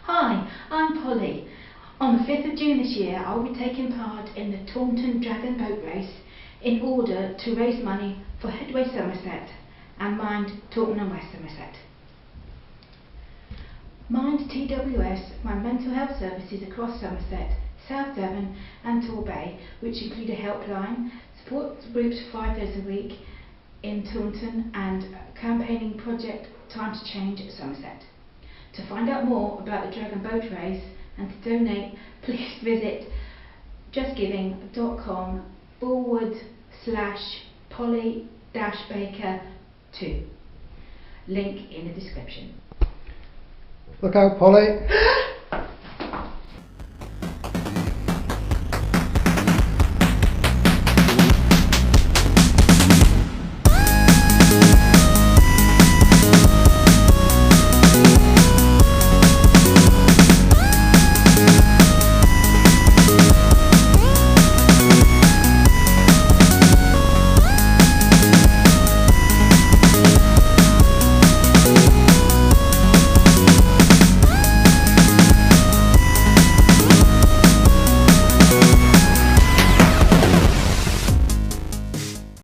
Hi, I'm Polly. On the 5th of June this year, I'll be taking part in the Taunton Dragon Boat Race in order to raise money for Headway Somerset and Mind Taunton and West Somerset. Mind TWS, my mental health services across Somerset, South Devon and Torbay, which include a helpline, support groups 5 days a week in Taunton and a campaigning project Time to Change at Somerset. To find out more about the Dragon Boat Race and to donate, please visit justgiving.com/Polly-Baker2. Link in the description. Look out, Polly.